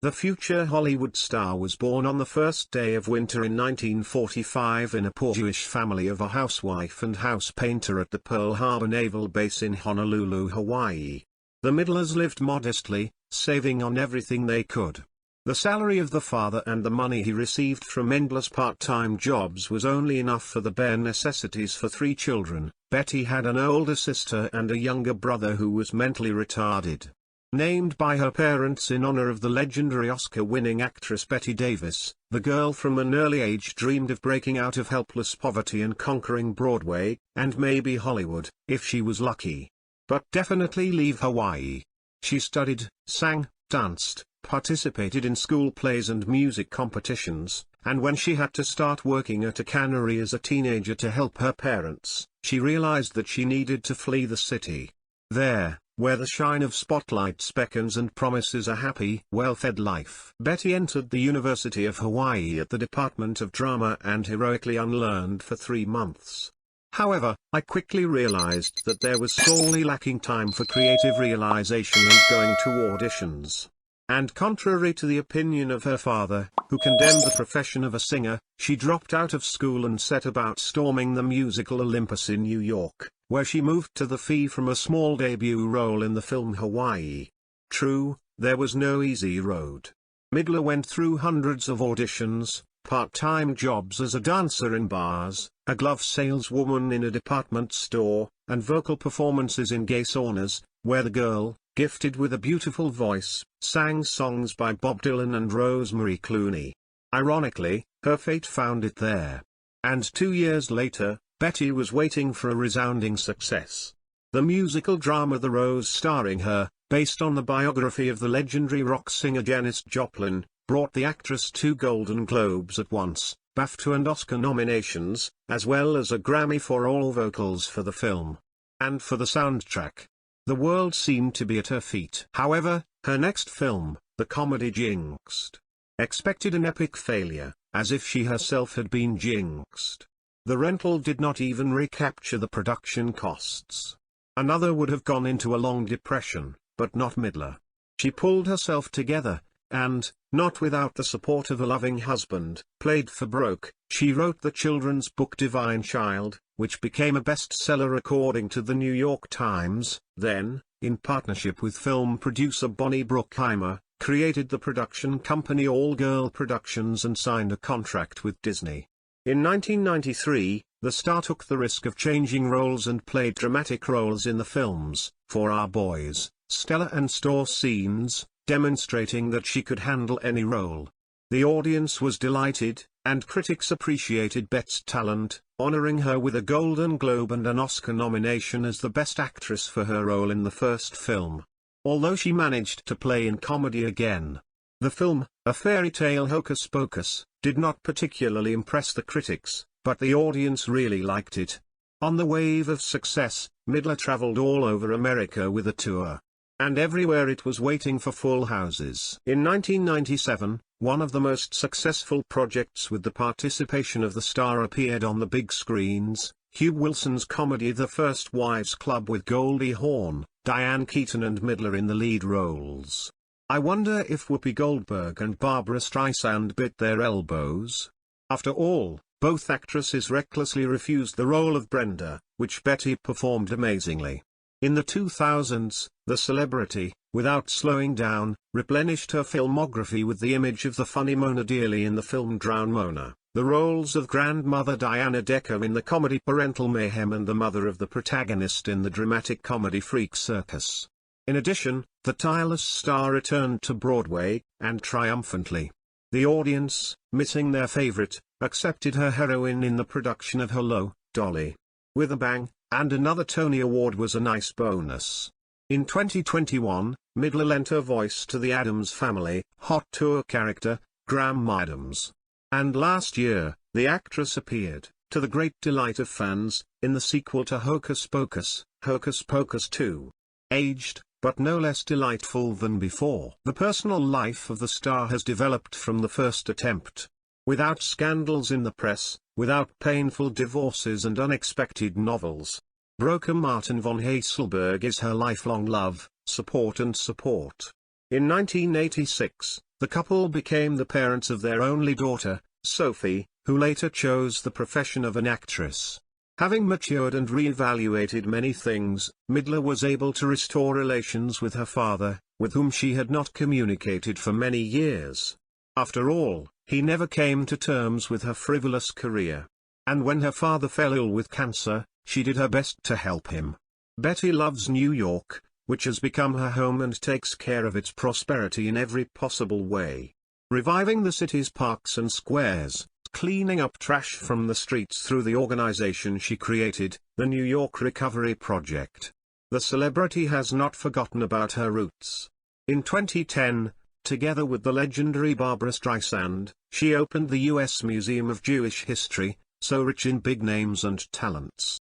The future Hollywood star was born on the first day of winter in 1945 in a poor Jewish family of a housewife and house painter at the Pearl Harbor Naval Base in Honolulu, Hawaii. The Midlers lived modestly, saving on everything they could. The salary of the father and the money he received from endless part-time jobs was only enough for the bare necessities for 3 children. Betty had an older sister and a younger brother who was mentally retarded. Named by her parents in honor of the legendary Oscar-winning actress Bette Davis, the girl from an early age dreamed of breaking out of helpless poverty and conquering Broadway, and maybe Hollywood, if she was lucky. But definitely leave Hawaii. She studied, sang, danced, participated in school plays and music competitions, and when she had to start working at a cannery as a teenager to help her parents, she realized that she needed to flee the city. There, where the shine of spotlights beckons and promises a happy, well-fed life. Betty entered the University of Hawaii at the Department of Drama and heroically unlearned for 3 months. However, I quickly realized that there was sorely lacking time for creative realization and going to auditions. And contrary to the opinion of her father, who condemned the profession of a singer, she dropped out of school and set about storming the musical Olympus in New York, where she moved to the Fee from a small debut role in the film Hawaii. True, there was no easy road. Midler went through hundreds of auditions, part-time jobs as a dancer in bars, a glove saleswoman in a department store, and vocal performances in gay saunas, where the girl, gifted with a beautiful voice, sang songs by Bob Dylan and Rosemary Clooney. Ironically, her fate found it there. And 2 years later, Betty was waiting for a resounding success. The musical drama The Rose, starring her, based on the biography of the legendary rock singer Janis Joplin, brought the actress 2 Golden Globes at once, BAFTA and Oscar nominations, as well as a Grammy for all vocals for the film. And for the soundtrack. The world seemed to be at her feet. However, her next film, the comedy Jinxed, expected an epic failure, as if she herself had been jinxed. The rental did not even recapture the production costs. Another would have gone into a long depression, but not Midler. She pulled herself together, and, not without the support of a loving husband, played for broke. She wrote the children's book Divine Child, which became a bestseller according to the New York Times, then, in partnership with film producer Bonnie Bruckheimer, created the production company All Girl Productions and signed a contract with Disney. In 1993, the star took the risk of changing roles and played dramatic roles in the films, For Our Boys, Stella and Store scenes, demonstrating that she could handle any role. The audience was delighted, and critics appreciated Bette's talent, honoring her with a Golden Globe and an Oscar nomination as the Best Actress for her role in the first film. Although she managed to play in comedy again. The film, a fairy tale hocus pocus, did not particularly impress the critics, but the audience really liked it. On the wave of success, Midler traveled all over America with a tour. And everywhere it was waiting for full houses. In 1997, one of the most successful projects with the participation of the star appeared on the big screens, Hugh Wilson's comedy The First Wives Club with Goldie Hawn, Diane Keaton and Midler in the lead roles. I wonder if Whoopi Goldberg and Barbra Streisand bit their elbows. After all, both actresses recklessly refused the role of Brenda, which Betty performed amazingly. In the 2000s, the celebrity, without slowing down, replenished her filmography with the image of the funny Mona Dearly in the film Drown Mona, the roles of grandmother Diana Decker in the comedy Parental Mayhem and the mother of the protagonist in the dramatic comedy Freak Circus. In addition, the tireless star returned to Broadway, and triumphantly. The audience, missing their favorite, accepted her heroine in the production of Hello, Dolly. With a bang, and another Tony Award was a nice bonus. In 2021, Midler lent her voice to the Addams Family, Hot Tour character, Graham Adams. And last year, the actress appeared, to the great delight of fans, in the sequel to Hocus Pocus, Hocus Pocus 2. Aged, but no less delightful than before. The personal life of the star has developed from the first attempt. Without scandals in the press, without painful divorces and unexpected novels. Broker Martin von Hasselberg is her lifelong love, support. In 1986, The couple became the parents of their only daughter, Sophie, who later chose the profession of an actress. Having matured and re-evaluated many things, Midler was able to restore relations with her father, with whom she had not communicated for many years. After all, he never came to terms with her frivolous career. And when her father fell ill with cancer, she did her best to help him. Betty loves New York, which has become her home, and takes care of its prosperity in every possible way. Reviving the city's parks and squares, cleaning up trash from the streets through the organization she created, the New York Recovery Project. The celebrity has not forgotten about her roots. In 2010, together with the legendary Barbra Streisand, she opened the U.S. Museum of Jewish History, so rich in big names and talents.